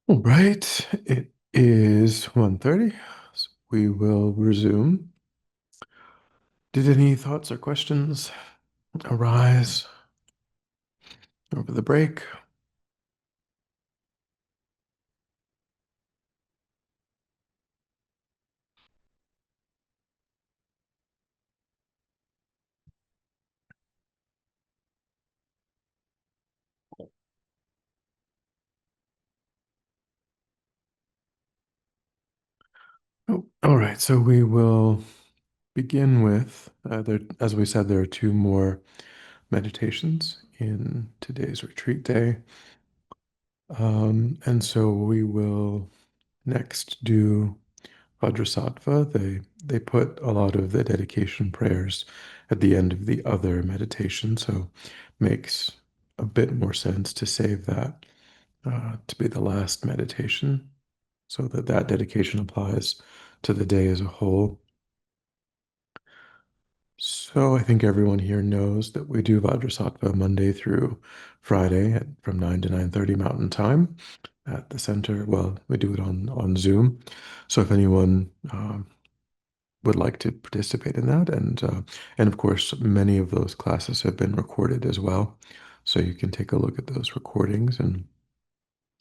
All right, it is 1:30, so we will resume. Did any thoughts or questions arise over the break? Oh, all right, so we will begin with, as we said, there are two more meditations in today's retreat day. And so we will next do Vajrasattva. They put a lot of the dedication prayers at the end of the other meditation, so makes a bit more sense to save that to be the last meditation, so that that dedication applies to the day as a whole. So I think everyone here knows that we do Vajrasattva Monday through Friday from 9 to 9:30 Mountain Time at the center. Well, we do it on Zoom. So if anyone would like to participate in that, and of course, many of those classes have been recorded as well. So you can take a look at those recordings and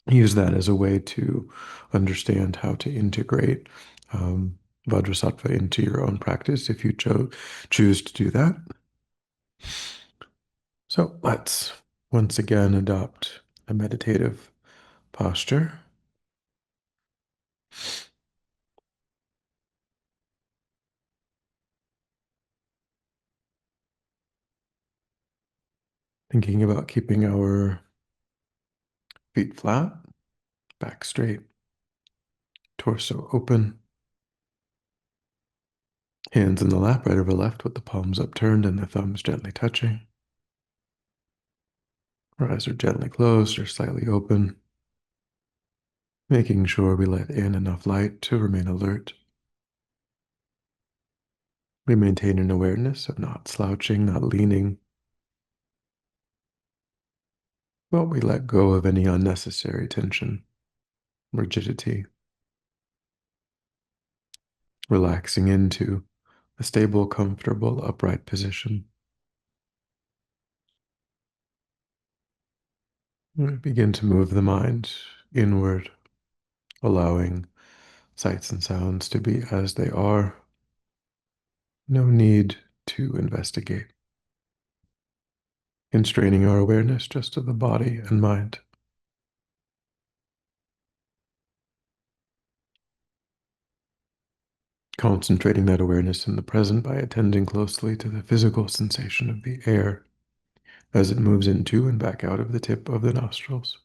use that as a way to understand how to integrate um, Vajrasattva into your own practice if you choose to do that. So let's once again adopt a meditative posture, thinking about keeping our feet flat, back straight, torso open, hands in the lap, right over left, with the palms upturned and the thumbs gently touching. Our eyes are gently closed or slightly open, making sure we let in enough light to remain alert. We maintain an awareness of not slouching, not leaning, but we let go of any unnecessary tension, rigidity, relaxing into a stable, comfortable, upright position. We begin to move the mind inward, allowing sights and sounds to be as they are. No need to investigate. Constraining our awareness just to the body and mind. Concentrating that awareness in the present by attending closely to the physical sensation of the air as it moves into and back out of the tip of the nostrils.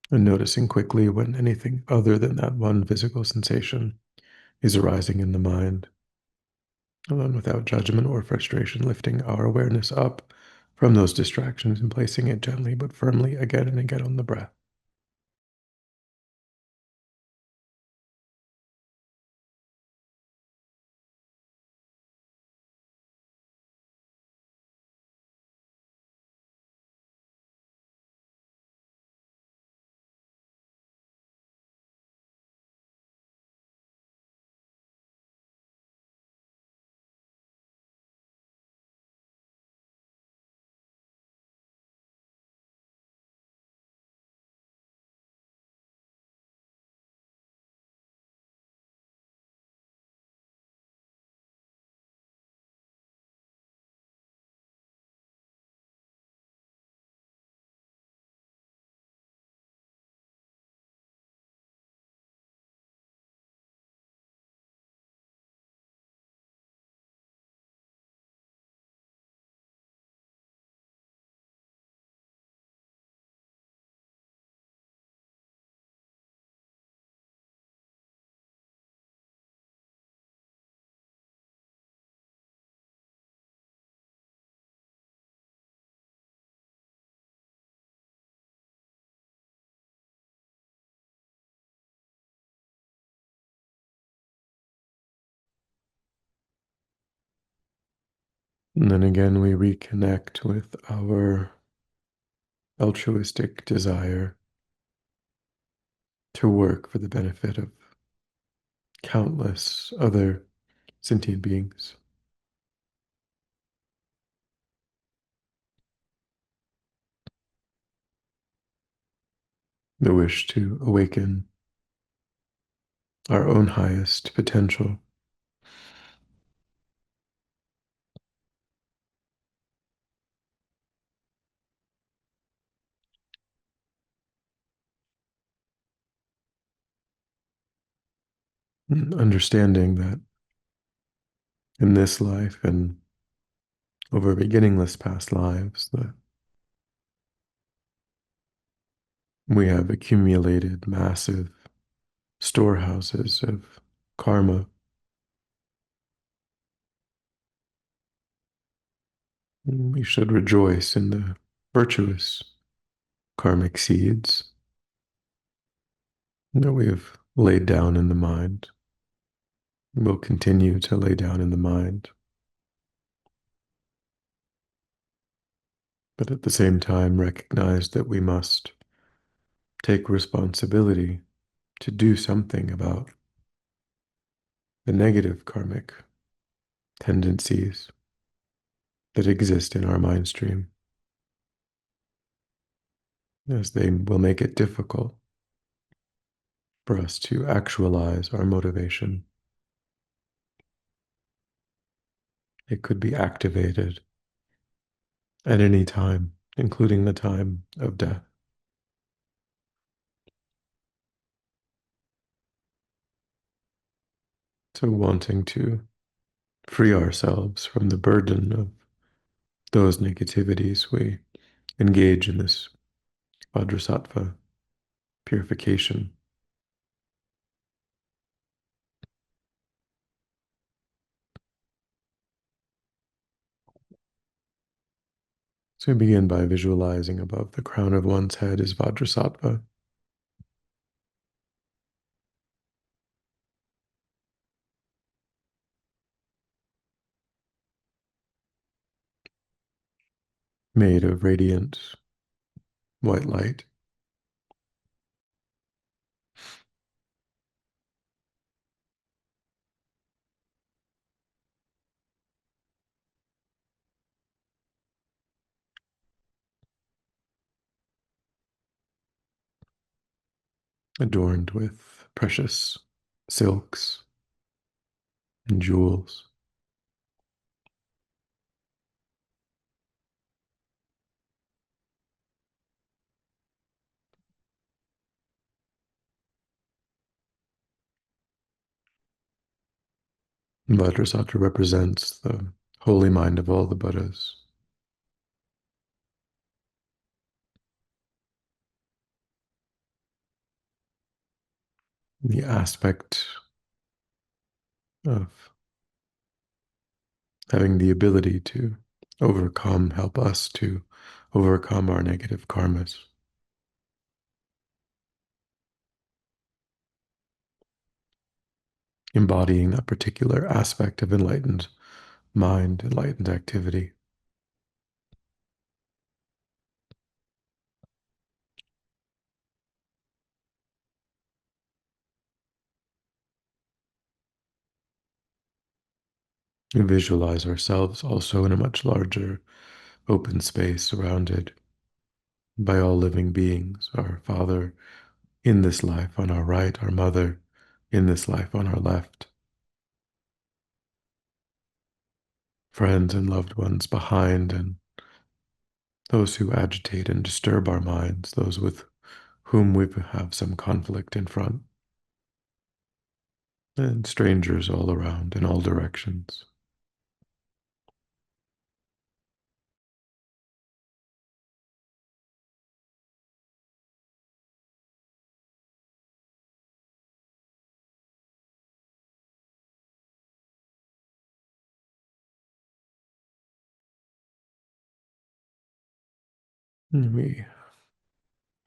And noticing quickly when anything other than that one physical sensation is arising in the mind. And then without judgment or frustration, lifting our awareness up from those distractions and placing it gently but firmly again and again on the breath. And then again, we reconnect with our altruistic desire to work for the benefit of countless other sentient beings. The wish to awaken our own highest potential. Understanding that in this life and over beginningless past lives, that we have accumulated massive storehouses of karma. We should rejoice in the virtuous karmic seeds that we have laid down in the mind, will continue to lay down in the mind, but at the same time recognize that we must take responsibility to do something about the negative karmic tendencies that exist in our mind stream, as they will make it difficult for us to actualize our motivation. It could be activated at any time, including the time of death. So, wanting to free ourselves from the burden of those negativities, we engage in this Vajrasattva purification. So, we begin by visualizing above the crown of one's head is Vajrasattva. Made of radiant white light. Adorned with precious silks and jewels. Vajrasattva represents the holy mind of all the Buddhas. The aspect of having the ability to overcome, help us to overcome our negative karmas. Embodying that particular aspect of enlightened mind, enlightened activity. We visualize ourselves also in a much larger open space surrounded by all living beings, our Father in this life on our right, our Mother in this life on our left, friends and loved ones behind, and those who agitate and disturb our minds, those with whom we have some conflict in front, and strangers all around in all directions. And we,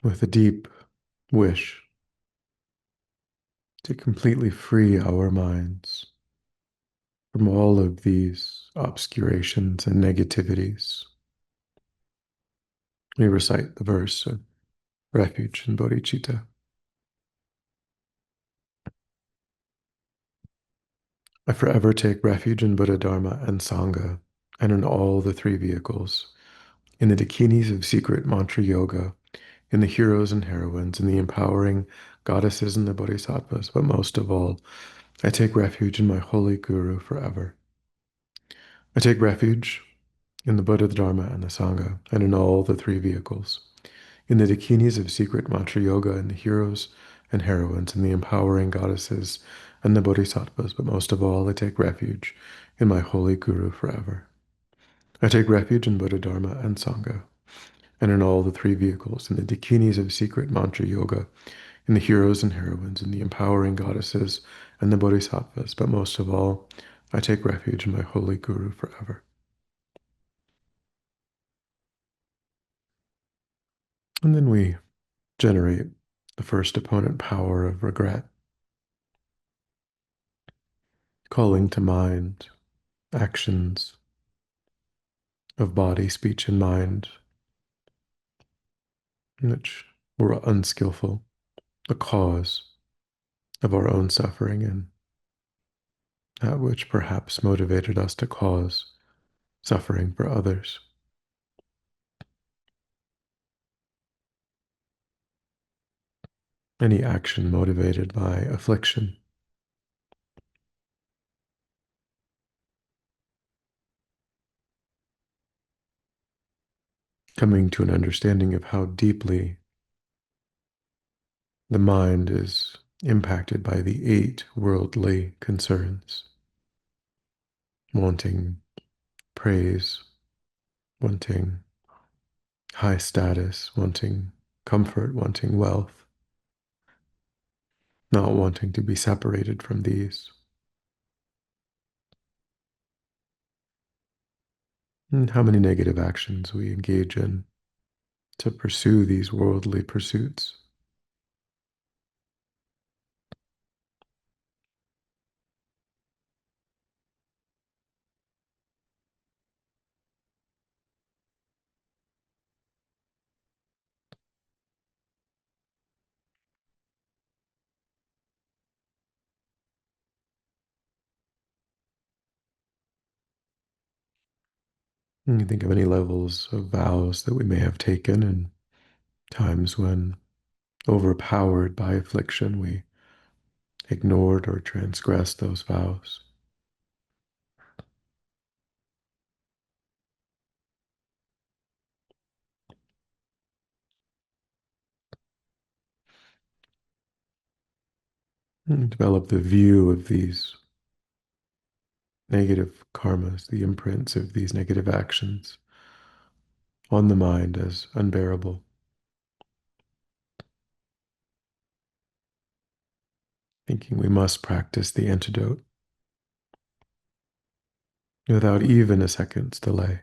with a deep wish to completely free our minds from all of these obscurations and negativities, we recite the verse of refuge in bodhicitta. I forever take refuge in Buddha, Dharma, and Sangha, and in all the three vehicles, in the dakinis of secret mantra yoga, in the heroes and heroines, in the empowering goddesses and the bodhisattvas, but most of all, I take refuge in my holy guru forever. I take refuge in the Buddha, the Dharma, and the Sangha, and in all the three vehicles, in the dakinis of secret mantra yoga, in the heroes and heroines, in the empowering goddesses and the bodhisattvas, but most of all, I take refuge in my holy guru forever. I take refuge in Buddha, Dharma, and Sangha, and in all the three vehicles, in the dakinis of secret mantra yoga, in the heroes and heroines, in the empowering goddesses and the bodhisattvas, but most of all, I take refuge in my holy guru forever. And then we generate the first opponent power of regret, calling to mind actions of body, speech, and mind, which were unskillful, the cause of our own suffering, and that which perhaps motivated us to cause suffering for others. Any action motivated by affliction, coming to an understanding of how deeply the mind is impacted by the 8 worldly concerns, wanting praise, wanting high status, wanting comfort, wanting wealth, not wanting to be separated from these. And how many negative actions we engage in to pursue these worldly pursuits. And you think of any levels of vows that we may have taken and times when, overpowered by affliction, we ignored or transgressed those vows. And develop the view of these negative karmas, the imprints of these negative actions on the mind as unbearable, thinking we must practice the antidote without even a second's delay.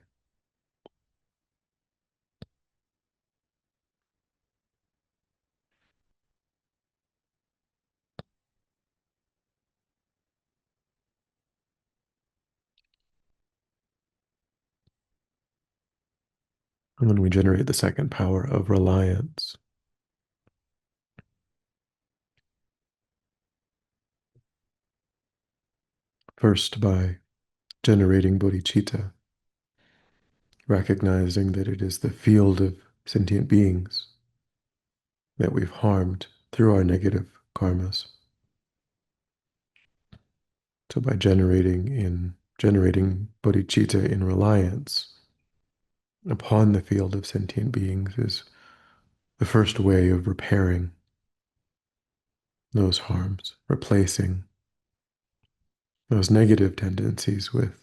And then we generate the second power of reliance, first by generating bodhicitta, recognizing that it is the field of sentient beings that we've harmed through our negative karmas. So by generating bodhicitta in reliance upon the field of sentient beings is the first way of repairing those harms, replacing those negative tendencies with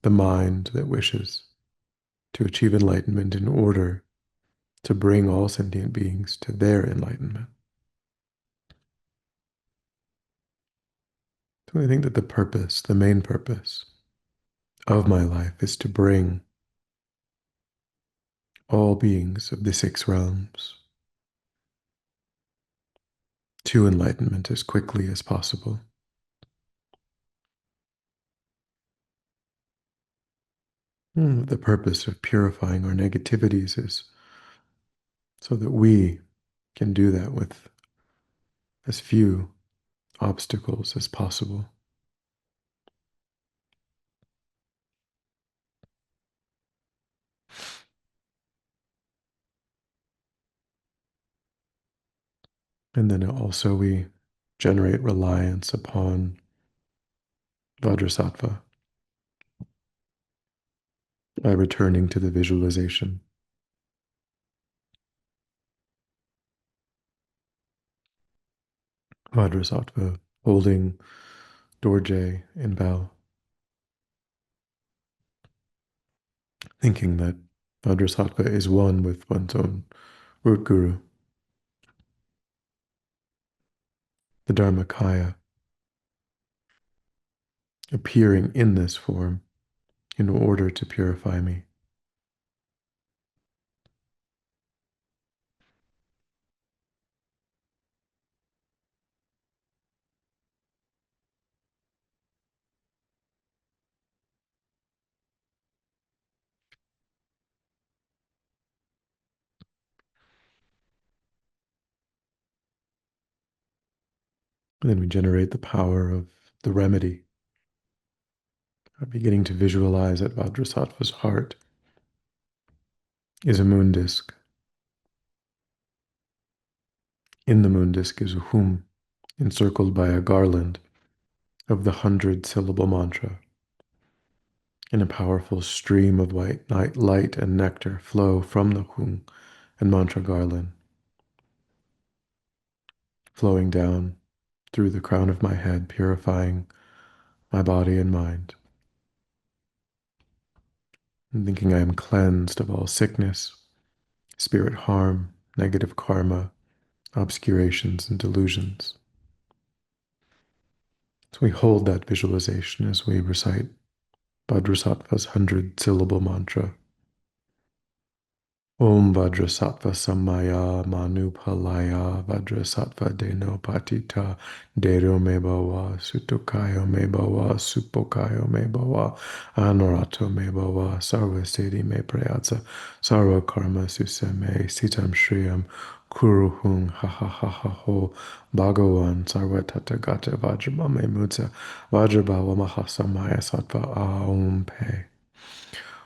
the mind that wishes to achieve enlightenment in order to bring all sentient beings to their enlightenment. So I think that the purpose, the main purpose of my life is to bring all beings of the 6 realms to enlightenment as quickly as possible. The purpose of purifying our negativities is so that we can do that with as few obstacles as possible. And then also we generate reliance upon Vajrasattva by returning to the visualization. Vajrasattva holding Dorje in bow, thinking that Vajrasattva is one with one's own root guru. The Dharmakaya appearing in this form in order to purify me. And then we generate the power of the remedy, beginning to visualize that Vajrasattva's heart is a moon disk. In the moon disk is a hum, encircled by a garland of the 100-syllable mantra. And a powerful stream of white light and nectar flow from the hum and mantra garland, flowing down through the crown of my head, purifying my body and mind. And thinking I am cleansed of all sickness, spirit harm, negative karma, obscurations, and delusions. So we hold that visualization as we recite Vajrasattva's 100-syllable mantra. Om Vajrasattva Samaya Manupalaya Vajrasattva Deno Patita Dero Mebawa Sutokayo Mebawa Supokayo Mebawa Anarato Mebawa Sarva Siddhi Me Prayatsa Sarva Karma Susame Sitam Shriyam Kuruhung Ha Ha Ha Ha Ho Bhagavan Sarva Tathagata Vajramame Mutsa Vajrabhava Mahasamaya Sattva Aum Pe.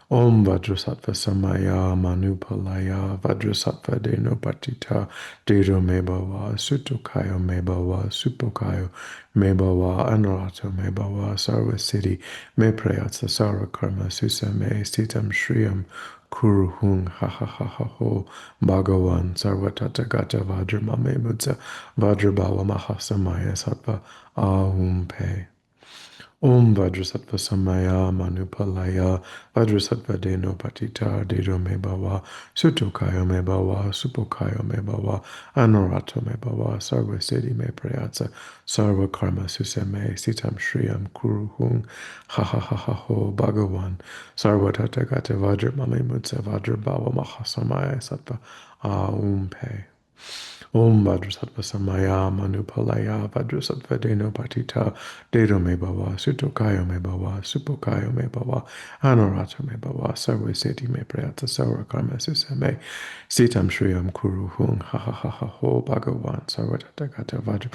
Om Vajrasattva Samaya Manupalaya Vajrasattva Deno Patita Dedo Mebawa Sutokayo Mebawa Supokayo Mebawa Anarato Mebawa Sarva Siddhi Me Prayatsa Sarva Karma Susame Sitam Shriyam Kuruhung Ha Ha Ha Ha Ho Bhagavan Sarva Tathagata Vajramame Mutsa Vajrabhava Mahasamaya Sattva Ahum Pe. Om Vajrasattva Samaya Manupalaya Vajrasattva Deno Patita Dedo Mebawa Sutokaya Mebawa Supokaya Mebawa Anarato Mebawa Sarva Siddhi Me Prayatsa Sarva Karma Susame Sitam Shriyam Kuruhung Ha Ha Ha Ha Ho Bhagavan Sarva Tathagata Vajramame Mutsa Vajrabhava Mahasamaya Sattva Aum Pe. Om Vajrasattva Samaya Manupalaya Vajrasattva Deno Patita Dedo Me Bhava Sutokayo Me Bhava Supokayo Me Bhava Anarato Me Bhava Sarva Siddhi Me Prayatsa Sarva Karma Susame Sitam Shriyam Kuruhung Ha Ha Ha Ha Ho Bhagavan Sarva Tathagata Vajra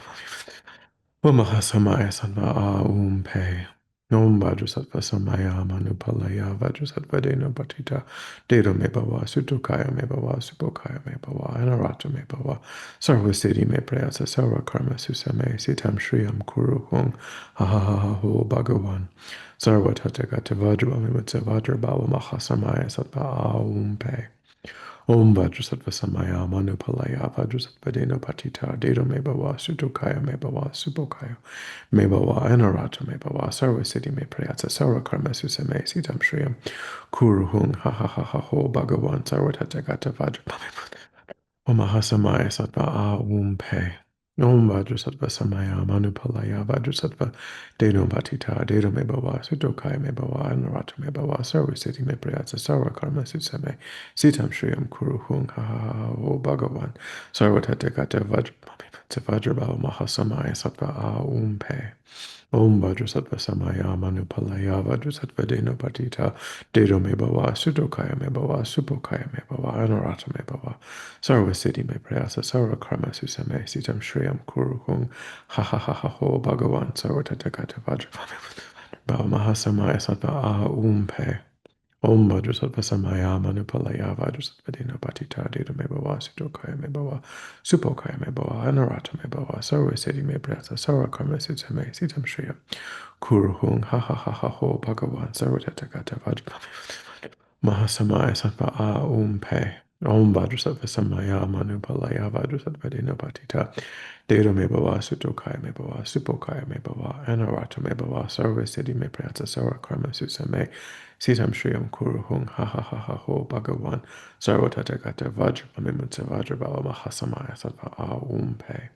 Om Mahasamaya Sattva Aum Pe. Om Vajrasattva Samaya Manupalaya Vajrasattva Deno Patita Dedo Me Bhava Sutokaya Me Bhava Supokaya Me Bhava Anarato Me Bhava Sarva Siddhi Me Prayatsa Sarva Karma Susame Sitam Shriyam Kuruhung Ha Ha Ha Ha Ho Bhagavan Sarva Tathagata Vajra Mimutsa Vajra Bhava Mahasamaya Sattva Aum Pe. Om Vajrasattva Samaya Manupalaya Vajrasattva Deno Patita Dedo Me Bhava Sutokaya Me Bhava Supokaya Me Bhava Anarato Me Bhava Sarva Siddhi Me Prayatsa Sarva Karma Susame Sitam Shriyam Kuruhung Ha Ha Ha Ha Ho Bhagavan Sarva Tathagata Vajra Om Mahasamaya Sattva Aum Pe. Om Vajrasattva Samaya Manupalaya Vajrasattva Deno Patita Dedo Me Bhava Sutokaya Me Bhava Anarato Me Bhava Sarva Siddhi Me Prayatsa Sarva Karma Susame Sitam Shriyam Kuruhung Ha Ha Ha Ho Bhagavan Sarva Tathagata Vajrabhava Mahasamaya Sattva Aum Pe. Om Vajrasattva Samaya Manupalaya Vajrasattva Deno Patita Dedo Me Bhava Sutokaya Me Bhava Supokaya Me Bhava Anarato Me Bhava Sarva Siddhi Me Prayasa Sarva Karma Susame Sitam Shriyam Kuruhung Ha Ha Ha Ha Ho Bhagavan Sarva Tathagata Vajrabhava Mahasamaya Sattva Aum Pe. Om Vajrasattva Samaya Manupalaya Vajrasattva Patita Deda Me Bhava Sutokaya Me Bhava Supokaya Me Bhava Anarata Me Bhava Sarva Siddhi Me Prayasa Sarva Karma Siddha Me Siddham Shriya Kuru Hung Ha Ha Ha Ha Ho Bhagavan Sarva Tathagata Vajra Mahasamaya Sattva A Om Pe Om Vajrasattva Samaya Manupalaya Vajrasattva Deda Patita Deda Me Bhava Sutokaya Me Bhava Supokaya Me Bhava Anarata Me Bhava Sarva Siddhi Me Prayasa Sarva Karma Siddha Me Sitam Shriyam Kuru Hung Ha Ha Ha Ha Ho Bhagavan Sarvatata Vajra Mimutsa Vajra Bhava Mahasamaya Sattva A Om Pe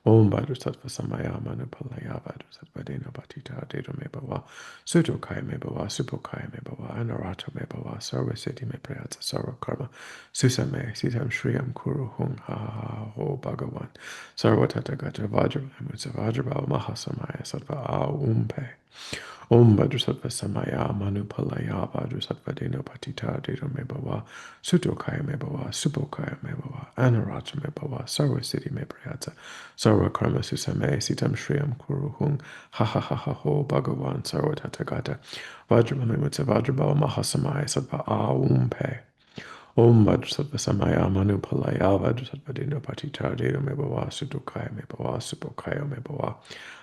Om Vajrasattva Samaya Manupalaya Vajrasattva Dena Bhatita Deda Me Bhava Sutokaya Me Bhava Supokaya Me Bhava Anarata Me Bhava Sarva Siddhi Me Prayatsa Sarva Karma Susame Sitam Shriyam Kuru Hung Ha Ha Ha Ho Bhagavan Sarvatata Vajra Mimutsa Vajra Bhava Mahasamaya Sattva A Om Pe Om Vajrasattva Samaya Manupalaya Vajrasattva Deno Patita Dedo Me Bhava Sutokaya Me Bhava Supokaya Me Bhava Anarata Me Bhava Sarva Siddhi Me Prayatsa Sarva Karma Susame Sitam Shriyam Kuru Hung Ha Ha Ha Ha Ho Bhagavan Sarva Tathagata Vajramamimutsa Vajrabhava Mahasamaya Sattva A Om Pe Om Vajrasattva Samaya Manupalaya Vajrasattva Deno Patita Dedo Me Bhava Sutokaya Me Bhava Supokaya Me Bhava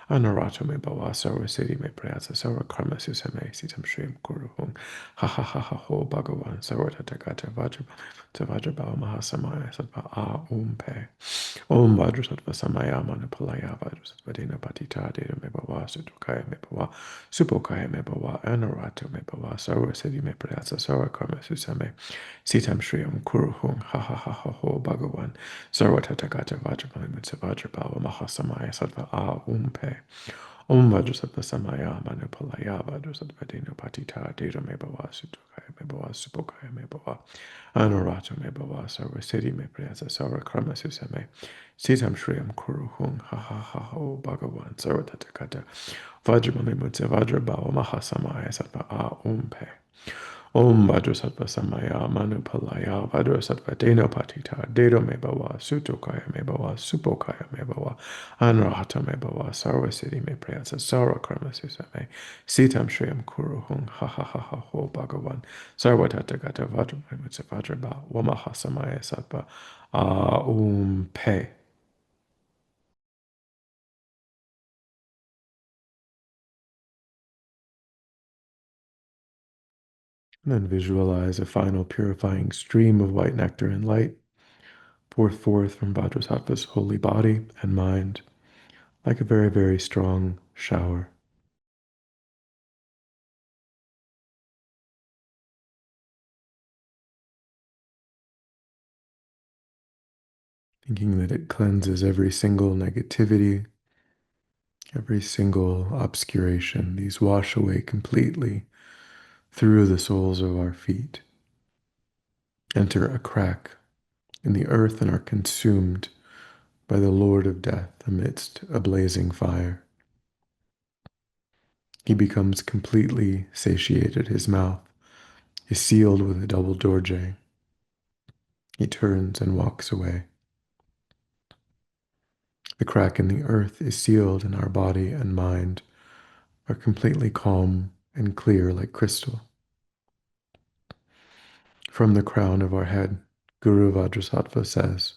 Anarata Me Bhava Sarva Siddhi Me Prayasa Sarva Karma Susame Sitam Shrim Kuru Hung Ha Ha Ha Ha Ho Bhagavan Sarva Tathagata Vajrabhava Mahasamaya Sattva A Om Pe Om Vajrasattva Samaya Manupalaya Vajrasattva Dena Patita Deda Me Bhava Sutokaya Me Bhava Supokaya Me Bhava Anarata Me Bhava Sarva Siddhi Me Prayasa Sarva Karma Susame Sitam Shriyam Kuru Hung Ha Ha Ha Ha Ho Bhagavan Sarva Tathagata Vajrabhava Mahasamaya Sattva A Om Pe Om Vajrasattva Samaya Manupalaya Vajrasattva Dena Patita Deda Me Bhava Sutokaya Me Bhava Supokaya Me Bhava Anurata Me Bhava Sarva Siddhi Me Prayasa Sarva Karma Susame Sitam Shriyam Kuru Hung Ha Ha Ha Ho Bhagavan Sarva Tathagata Vajramamimutsa Vajrabhava Mahasamaya Sattva A Om Pe Om Vajrasattva Samaya Manupalaya Vajrasattva Deno Patita Dedo Me Bhava Sutokaya Me Bhava Supokaya Me Bhava Anurata Me Bhava Sarva Siddhi Me Prayasa Sarva Karma Susame Sitam Shriyam Kuru Hung Ha Ha Ha Ha Ho Bhagavan Sarva Tathagata Vajramamimutsa Vajrabhava Mahasamaya Sattva A Om Pe. And then visualize a final purifying stream of white nectar and light pour forth from Vajrasattva's holy body and mind like a very, very strong shower, thinking that it cleanses every single negativity, every single obscuration. These wash away completely through the soles of our feet, enter a crack in the earth and are consumed by the Lord of Death amidst a blazing fire. He becomes completely satiated. His mouth is sealed with a double dorje. He turns and walks away. The crack in the earth is sealed, and our body and mind are completely calm and clear like crystal. From the crown of our head, Guru Vajrasattva says,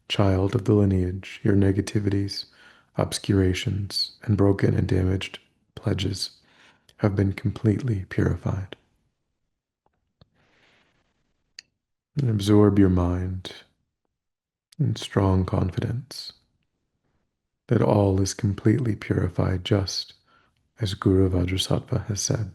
"Child of the lineage, your negativities, obscurations, and broken and damaged pledges have been completely purified." And absorb your mind in strong confidence that all is completely purified, just as Guru Vajrasattva has said.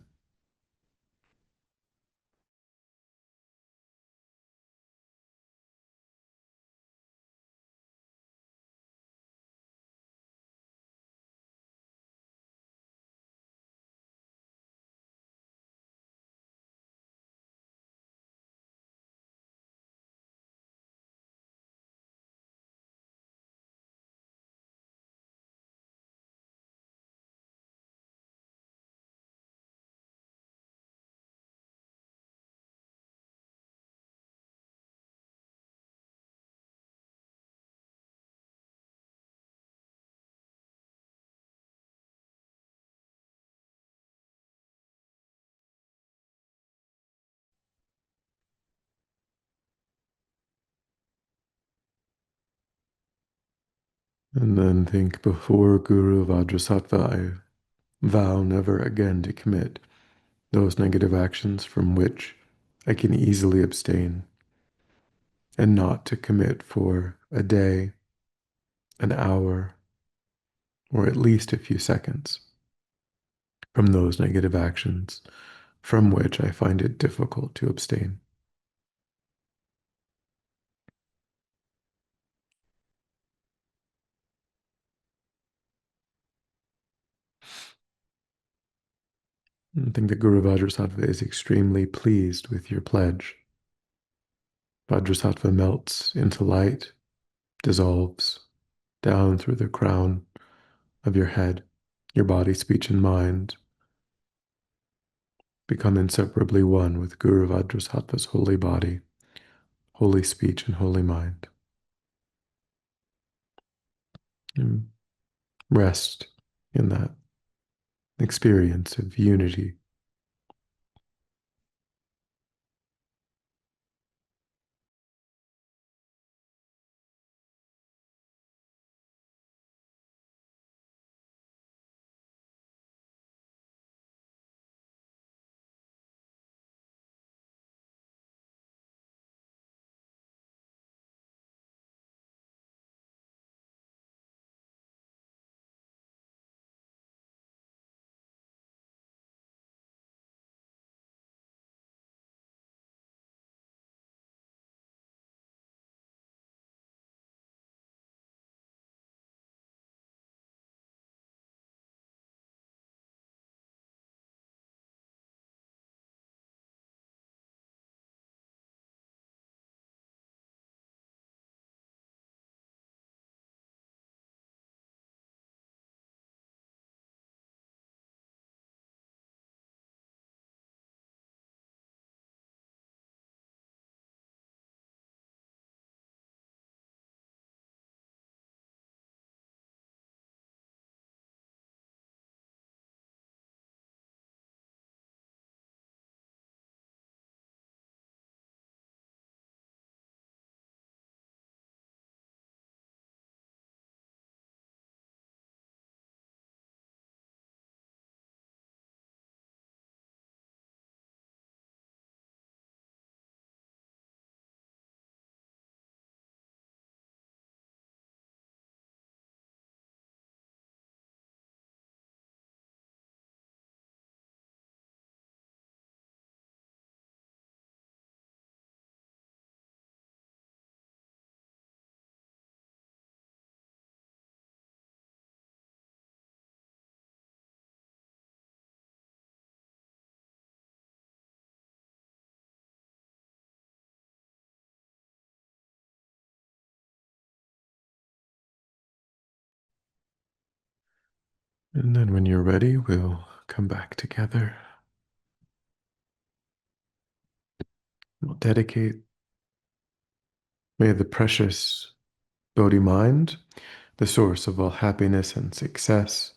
And then think, before Guru Vajrasattva, I vow never again to commit those negative actions from which I can easily abstain, and not to commit for a day, an hour, or at least a few seconds from those negative actions from which I find it difficult to abstain. I think that Guru Vajrasattva is extremely pleased with your pledge. Vajrasattva melts into light, dissolves down through the crown of your head. Your body, speech, and mind become inseparably one with Guru Vajrasattva's holy body, holy speech, and holy mind. And rest in that experience of unity. And then when you're ready, we'll come back together. We'll dedicate, may the precious Bodhi mind, the source of all happiness and success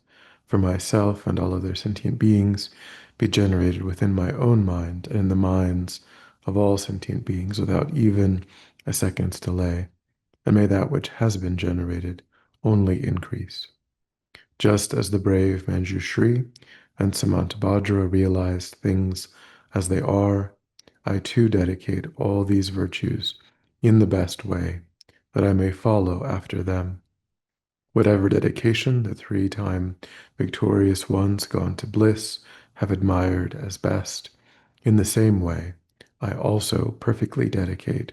for myself and all other sentient beings, be generated within my own mind and in the minds of all sentient beings without even a second's delay. And may that which has been generated only increase. Just as the brave Manjushri and Samantabhadra realized things as they are, I too dedicate all these virtues in the best way, that I may follow after them. Whatever dedication the 3-time victorious ones gone to bliss have admired as best, in the same way, I also perfectly dedicate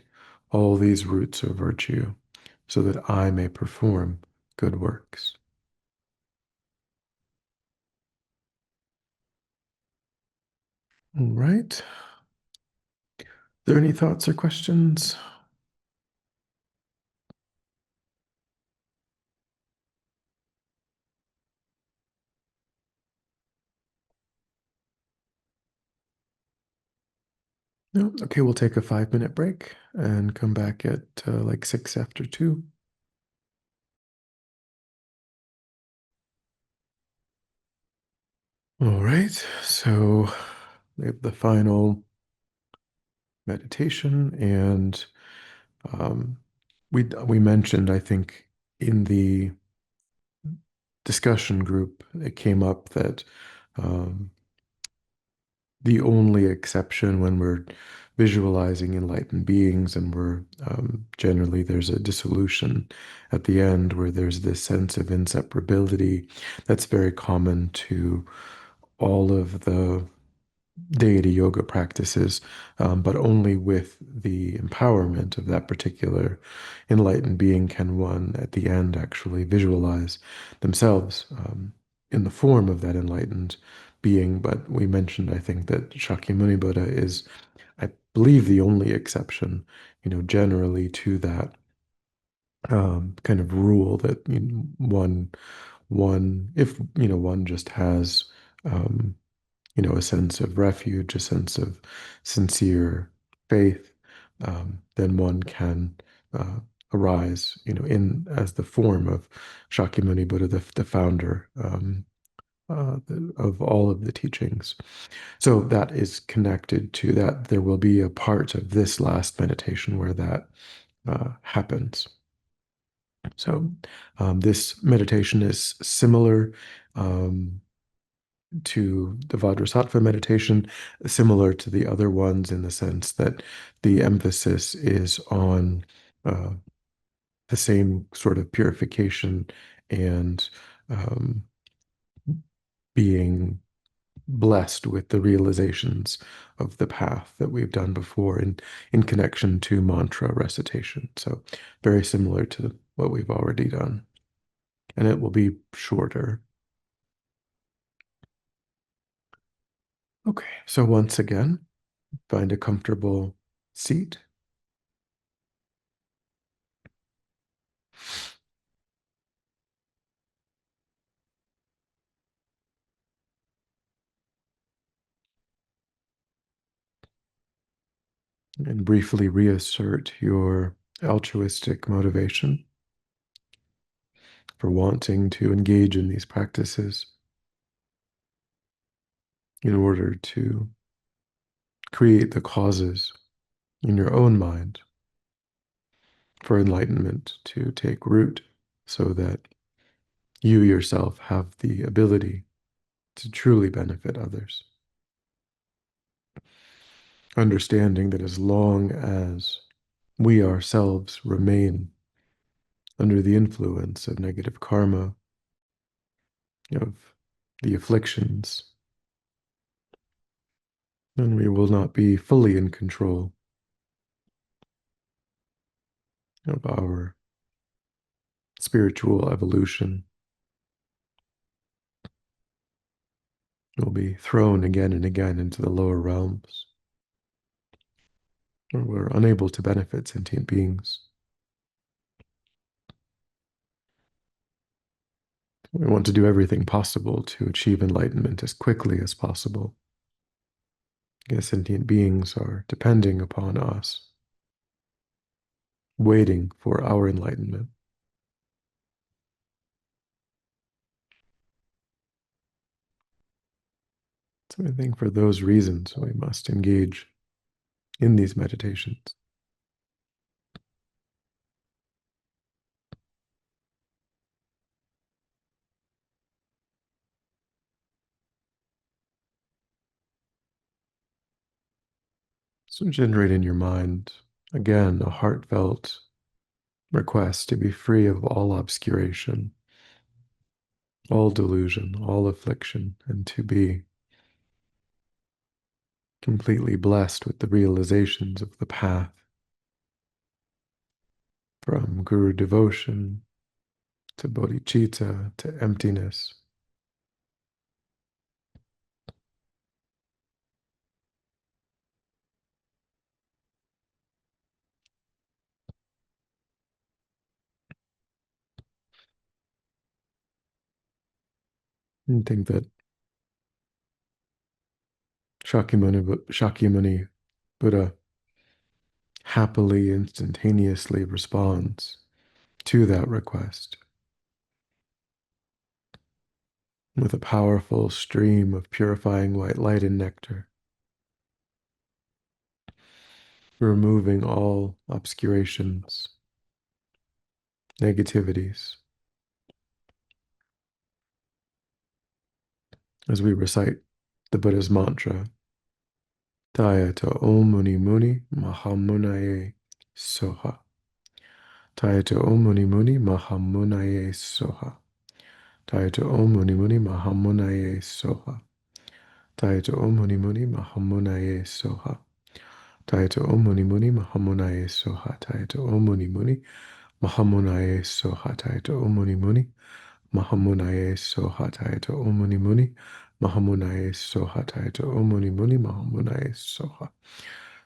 all these roots of virtue, so that I may perform good works. All right. Are there any thoughts or questions? No? Okay, we'll take a 5-minute break and come back at like 6 after 2. All right, so we have the final meditation, and um, we mentioned, I think, in the discussion group, it came up that um, the only exception when we're visualizing enlightened beings and we're generally there's a dissolution at the end where there's this sense of inseparability that's very common to all of the deity yoga practices, but only with the empowerment of that particular enlightened being can one at the end actually visualize themselves in the form of that enlightened being. But we mentioned, I think, that Shakyamuni Buddha is, I believe, the only exception, generally to that kind of rule that one, if one just has um, a sense of refuge, a sense of sincere faith, then one can uh, arise, in as the form of Shakyamuni Buddha, the founder of all of the teachings. So that is connected to that. There will be a part of this last meditation where that happens. So this meditation is similar. To the Vajrasattva meditation, similar to the other ones in the sense that the emphasis is on uh, the same sort of purification and um, being blessed with the realizations of the path that we've done before in connection to mantra recitation. So very similar to what we've already done. And it will be shorter. Okay, so once again, find a comfortable seat. And briefly reassert your altruistic motivation for wanting to engage in these practices in order to create the causes in your own mind for enlightenment to take root so that you yourself have the ability to truly benefit others. Understanding that as long as we ourselves remain under the influence of negative karma, of the afflictions, then we will not be fully in control of our spiritual evolution. We'll be thrown again and again into the lower realms, where we're unable to benefit sentient beings. We want to do everything possible to achieve enlightenment as quickly as possible, because sentient beings are depending upon us, waiting for our enlightenment. So I think for those reasons, we must engage in these meditations. So generate in your mind, again, a heartfelt request to be free of all obscuration, all delusion, all affliction, and to be completely blessed with the realizations of the path from Guru devotion to bodhicitta to emptiness. And think that Shakyamuni Buddha happily, instantaneously responds to that request with a powerful stream of purifying white light and nectar, removing all obscurations, negativities, as we recite the Buddha's mantra, Tayata Om Muni Muni Mahamunaye Soha. Tayata Om Muni Muni Mahamunaye Soha. Tayata Om Muni Muni Mahamunaye Soha. Tayata Om Muni Muni Mahamunaye Soha. Tayata Om Muni Muni Mahamunaye Soha. Tayata Om Muni Muni Mahamunaye Soha. Tayata Om Muni Muni Mahamunaye Soha. Tayata Om Muni Muni Mahamunaye Soha.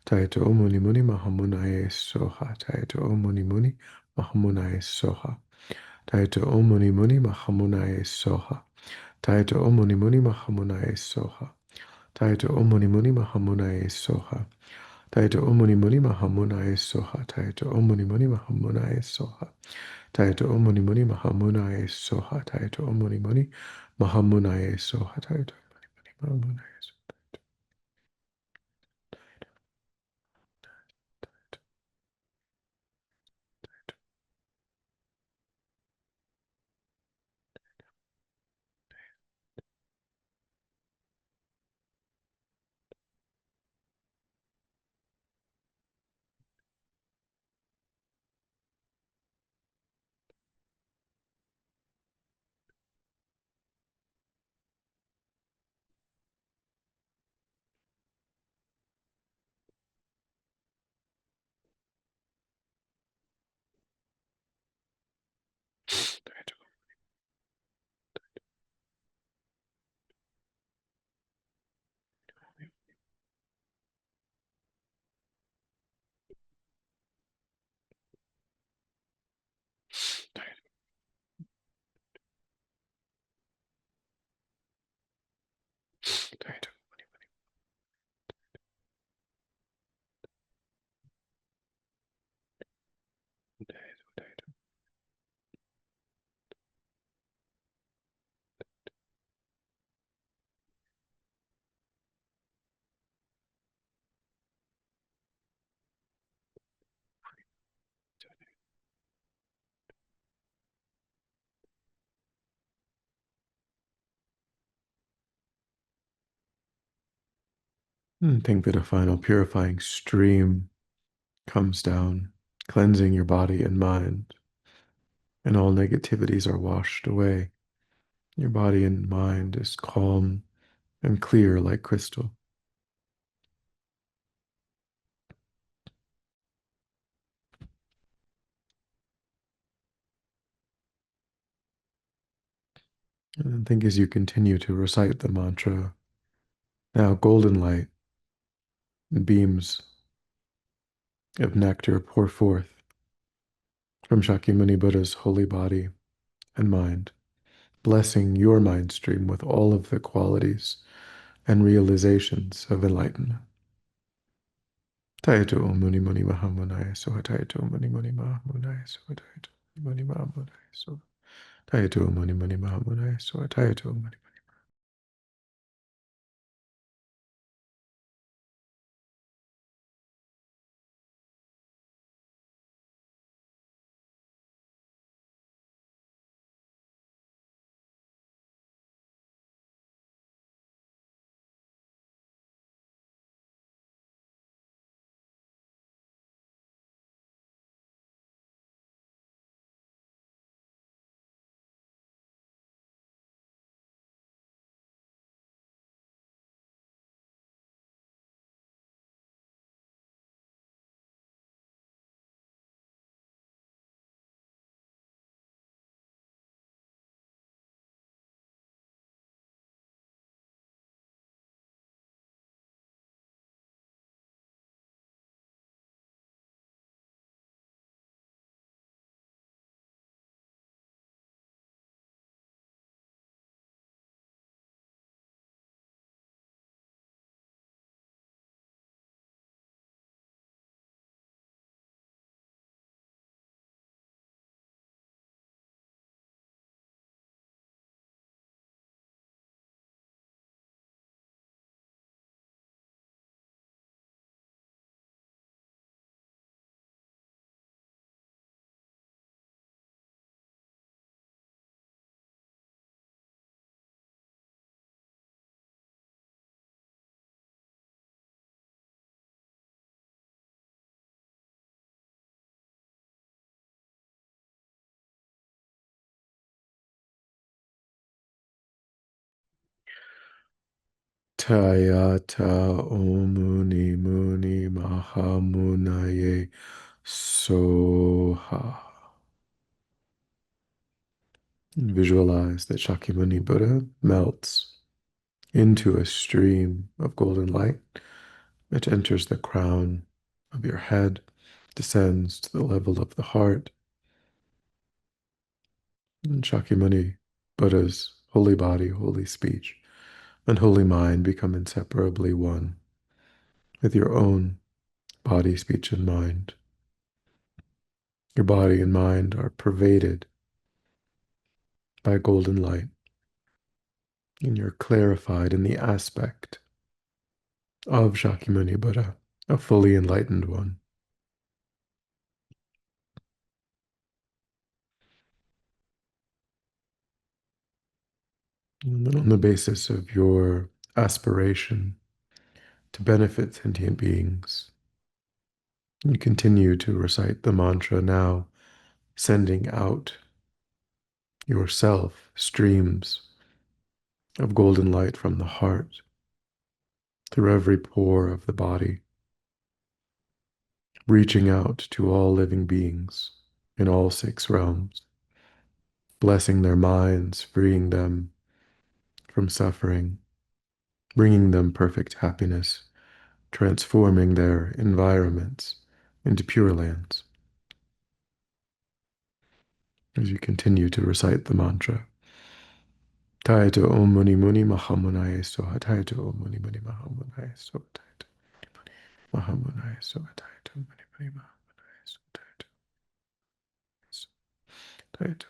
Tayata Om Muni Muni Mahamunaye Soha. Tayata Om Muni Muni Mahamunaye Soha. Tayata Om Muni Muni Mahamunaye Soha. Tayata Om Muni Muni Mahamunaye Soha. Tayata Om Muni Muni Mahamunaye Soha. Tayata Om Muni Muni Mahamunaye Soha. Tayata Om Muni Muni Mahamunaye Soha. Tayata Om Muni Muni Mahamunaye Soha. Tayata Om Muni Muni Mahamunaye Soha. Tayata Om Muni Muni Mahamunaye Soha. Tayata Om Muni Muni Mahamunaye Soha. And think that a final purifying stream comes down, cleansing your body and mind, and all negativities are washed away. Your body and mind is calm and clear like crystal. And think as you continue to recite the mantra, now golden light and beams of nectar pour forth from Shakyamuni Buddha's holy body and mind, blessing your mind stream with all of the qualities and realizations of enlightenment. Taito Om Muni Muni Mahamunaya Soha. Taito Om Muni Muni Mahamunaya Soha. Taito Om Muni Mahamunaya Soha. Taito Om Muni Muni Mahamunaya Soha. Taito Om Muni Tayata Omuni Muni Mahamunaye Soha. And visualize that Shakyamuni Buddha melts into a stream of golden light which enters the crown of your head, descends to the level of the heart, and Shakyamuni Buddha's holy body, holy speech, and holy mind become inseparably one with your own body, speech, and mind. Your body and mind are pervaded by golden light, and you're clarified in the aspect of Shakyamuni Buddha, a fully enlightened one. And then on the basis of your aspiration to benefit sentient beings, you continue to recite the mantra now, sending out yourself streams of golden light from the heart through every pore of the body, reaching out to all living beings in all six realms, blessing their minds, freeing them from suffering, bringing them perfect happiness, transforming their environments into pure lands. As you continue to recite the mantra, Taito Om Muni Muni Mahamunaya Soha, Taito Om Muni Muni Mahamunaya Soha, Taito Mahamunaya Soha, Taito Muni Muni Mahamunaya Soha, Taito.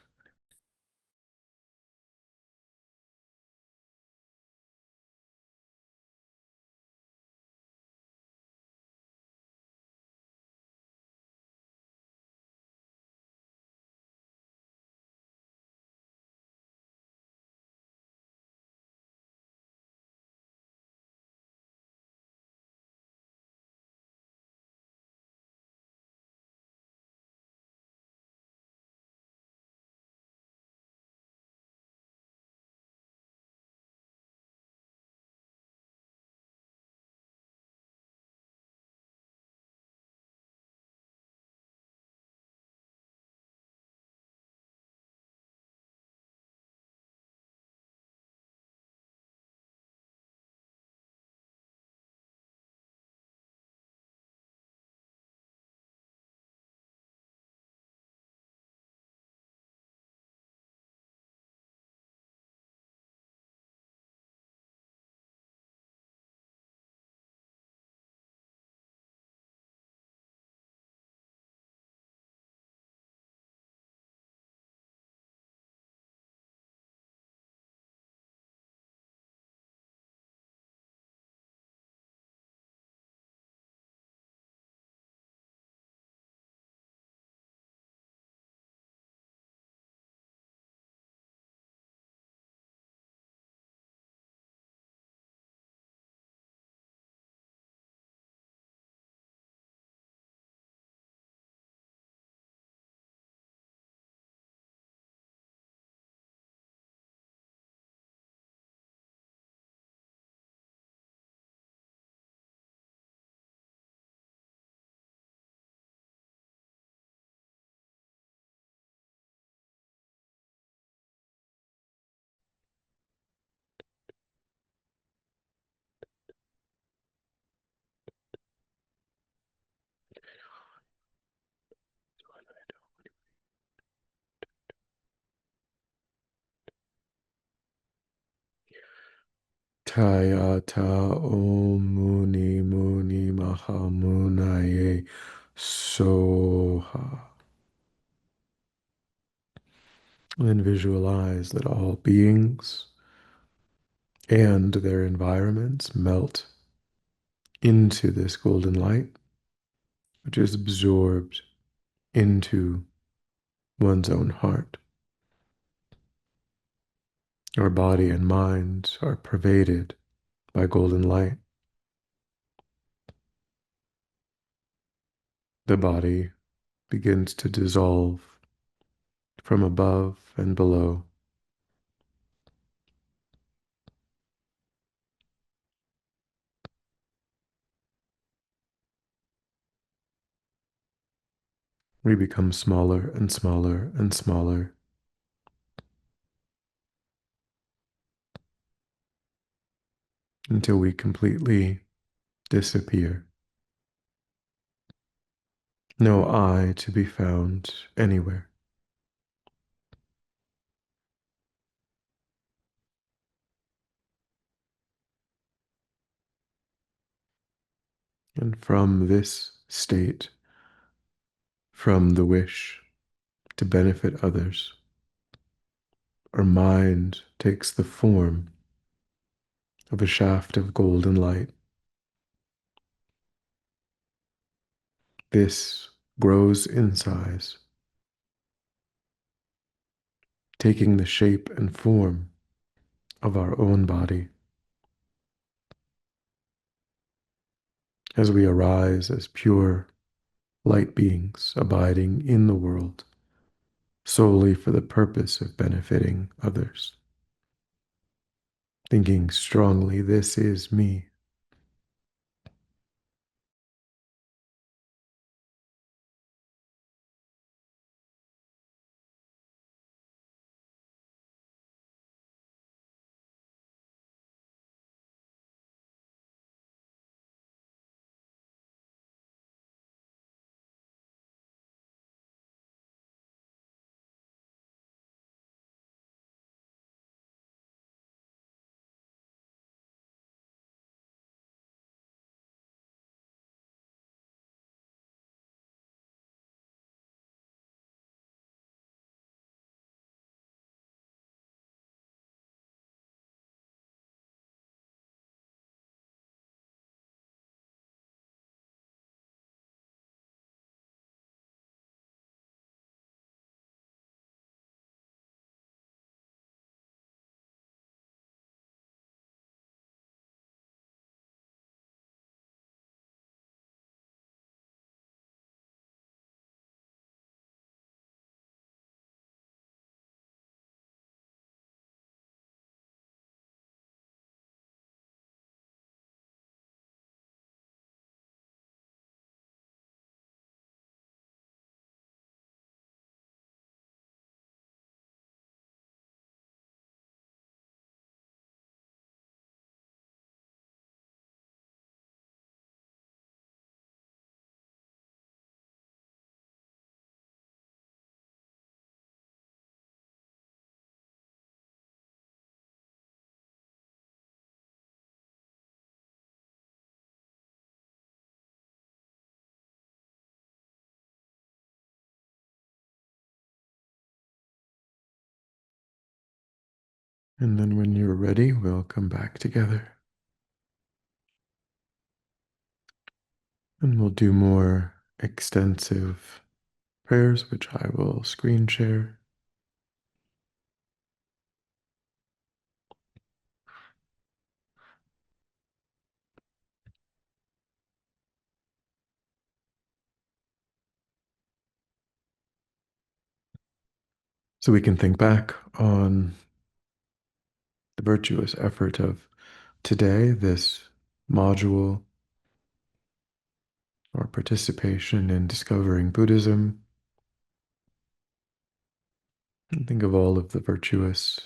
Tayata Om Muni Muni Mahamunaye Soha. And visualize that all beings and their environments melt into this golden light, which is absorbed into one's own heart. Our body and mind are pervaded by golden light. The body begins to dissolve from above and below. we become smaller and smaller and smaller until we completely disappear. No I to be found anywhere. And from this state, from the wish to benefit others, our mind takes the form of a shaft of golden light. This grows in size, taking the shape and form of our own body as we arise as pure light beings abiding in the world solely for the purpose of benefiting others. Thinking strongly, this is me. And then when you're ready, we'll come back together and we'll do more extensive prayers, which I will screen share. So we can think back on the virtuous effort of today, this module or participation in discovering Buddhism. And think of all of the virtuous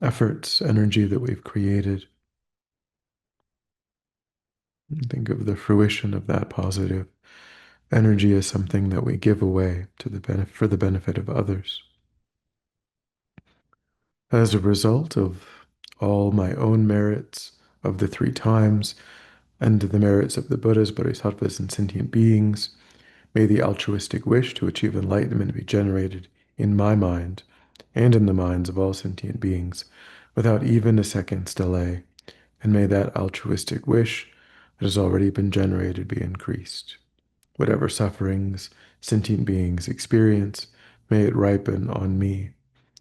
efforts, energy that we've created. And think of the fruition of that positive energy as something that we give away to for the benefit of others. As a result of all my own merits of the three times and the merits of the Buddhas, Bodhisattvas, and sentient beings, may the altruistic wish to achieve enlightenment be generated in my mind and in the minds of all sentient beings without even a second's delay, and may that altruistic wish that has already been generated be increased. Whatever sufferings sentient beings experience, may it ripen on me.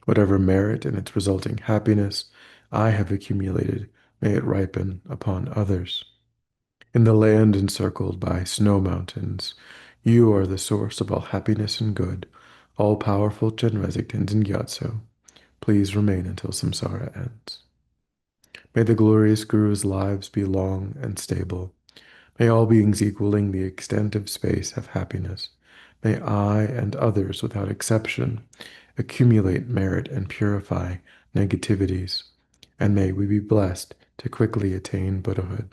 Whatever merit and its resulting happiness I have accumulated, may it ripen upon others. In the land encircled by snow mountains, you are the source of all happiness and good, all-powerful and resident in Gyatso. Please remain until samsara ends. May the glorious Guru's lives be long and stable. May all beings equaling the extent of space have happiness. May I and others without exception accumulate merit and purify negativities, and may we be blessed to quickly attain Buddhahood.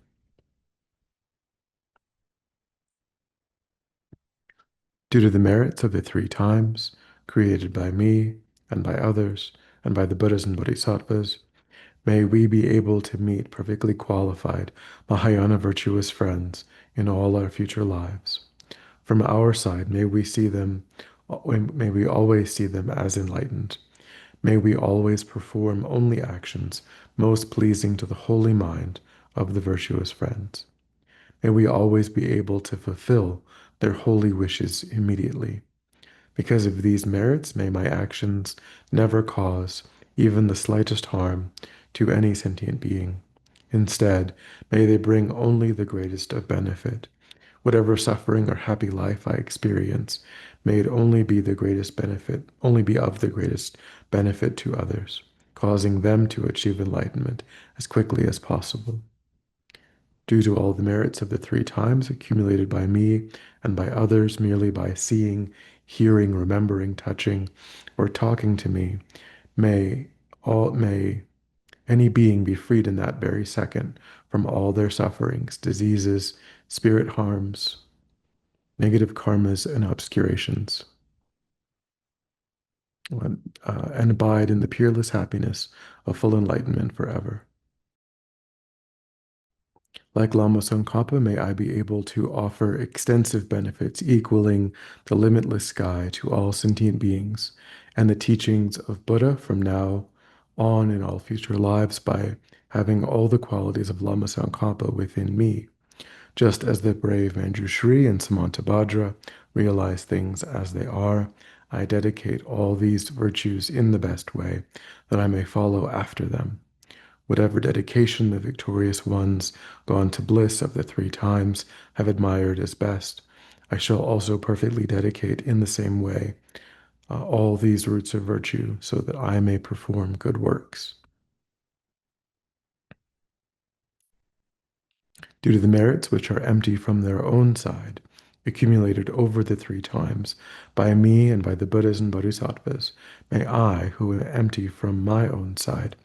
Due to the merits of the three times, created by me and by others, and by the Buddhas and Bodhisattvas, may we be able to meet perfectly qualified Mahayana virtuous friends in all our future lives. From our side, may we always see them as enlightened. May we always perform only actions most pleasing to the holy mind of the virtuous friends. May we always be able to fulfill their holy wishes immediately. Because of these merits, may my actions never cause even the slightest harm to any sentient being. Instead, may they bring only the greatest of benefit. Whatever suffering or happy life I experience, may it only be the greatest benefit, only be of the greatest benefit to others, causing them to achieve enlightenment as quickly as possible. Due to all the merits of the three times accumulated by me and by others merely by seeing, hearing, remembering, touching, or talking to me, may any being be freed in that very second from all their sufferings, diseases, spirit harms, negative karmas, and obscurations, and abide in the peerless happiness of full enlightenment forever. Like Lama Tsongkhapa, may I be able to offer extensive benefits equaling the limitless sky to all sentient beings and the teachings of Buddha from now on in all future lives by having all the qualities of Lama Tsongkhapa within me, just as the brave Manjushri and Samantabhadra realize things as they are. I dedicate all these virtues in the best way, that I may follow after them. Whatever dedication the victorious ones gone to bliss of the three times have admired as best, I shall also perfectly dedicate in the same way all these roots of virtue, so that I may perform good works. Due to the merits which are empty from their own side, accumulated over the three times, by me and by the Buddhas and Bodhisattvas, may I, who am empty from my own side,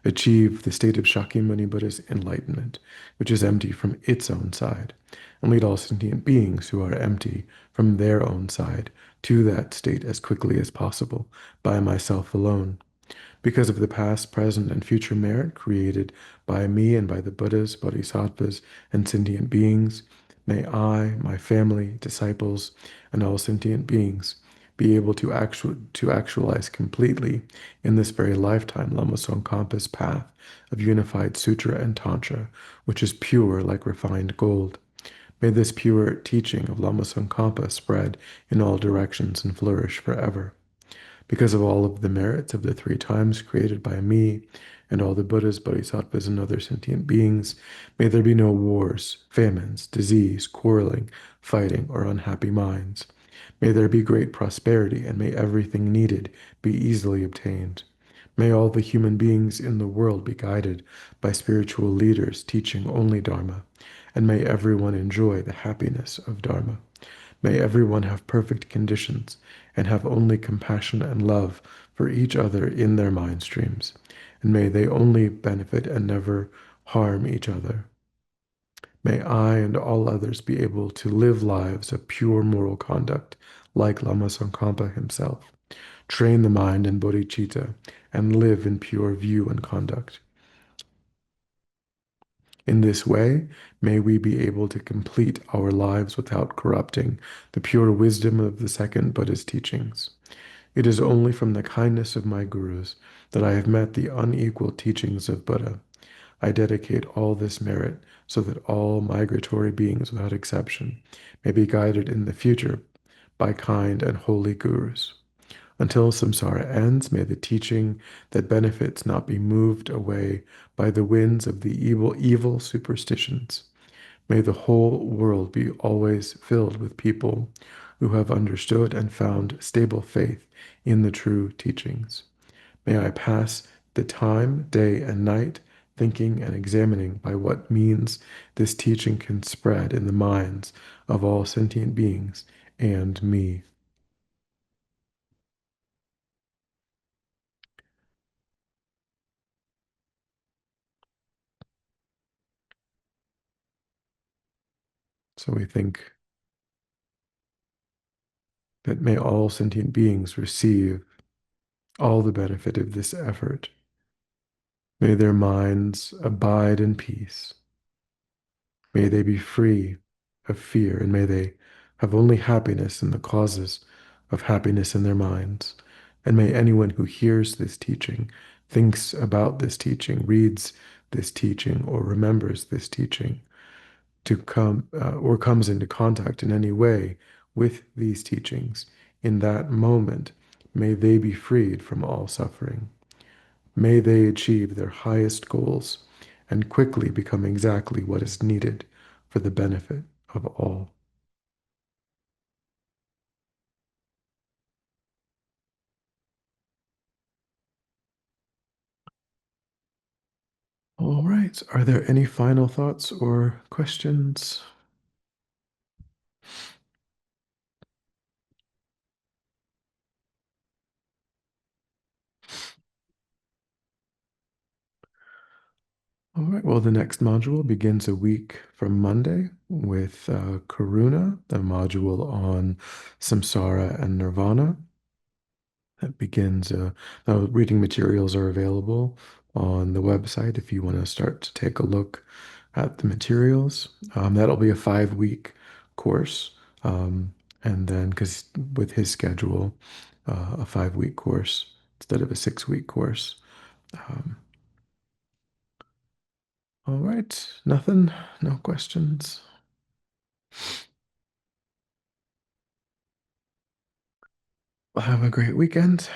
achieve the state of Shakyamuni Buddha's enlightenment, which is empty from its own side, and lead all sentient beings who are empty from their own side to that state as quickly as possible, by myself alone. Because of the past, present, and future merit created by me and by the Buddhas, Bodhisattvas, and sentient beings, may I, my family, disciples, and all sentient beings be able to actualize completely in this very lifetime Lama Tsongkhapa's path of unified sutra and tantra, which is pure like refined gold. May this pure teaching of Lama Tsongkhapa spread in all directions and flourish forever. Because of all of the merits of the three times created by me and all the Buddhas, Bodhisattvas, and other sentient beings, may there be no wars, famines, disease, quarreling, fighting, or unhappy minds. May there be great prosperity, and may everything needed be easily obtained. May all the human beings in the world be guided by spiritual leaders teaching only Dharma, and may everyone enjoy the happiness of Dharma. May everyone have perfect conditions and have only compassion and love for each other in their mind streams, and may they only benefit and never harm each other. May I and all others be able to live lives of pure moral conduct, like Lama Tsongkhapa himself, train the mind in bodhicitta, and live in pure view and conduct. In this way, may we be able to complete our lives without corrupting the pure wisdom of the second Buddha's teachings. It is only from the kindness of my gurus that I have met the unequaled teachings of Buddha. I dedicate all this merit so that all migratory beings without exception may be guided in the future by kind and holy gurus. Until samsara ends, may the teaching that benefits not be moved away by the winds of the evil superstitions. May the whole world be always filled with people who have understood and found stable faith in the true teachings. May I pass the time, day and night, thinking and examining by what means this teaching can spread in the minds of all sentient beings and me. So we think that may all sentient beings receive all the benefit of this effort. May their minds abide in peace. May they be free of fear, and may they have only happiness in the causes of happiness in their minds. And may anyone who hears this teaching, thinks about this teaching, reads this teaching, or remembers this teaching, to come or comes into contact in any way with these teachings, in that moment, may they be freed from all suffering. May they achieve their highest goals and quickly become exactly what is needed for the benefit of all. All right. Are there any final thoughts or questions? All right. Well, the next module begins a week from Monday with Karuna, a module on samsara and nirvana. That begins, now reading materials are available on the website if you want to start to take a look at the materials. That'll be a 5 week course. And then, because with his schedule, a 5 week course instead of a 6 week course. Um, all right, nothing, no questions. Well, have a great weekend.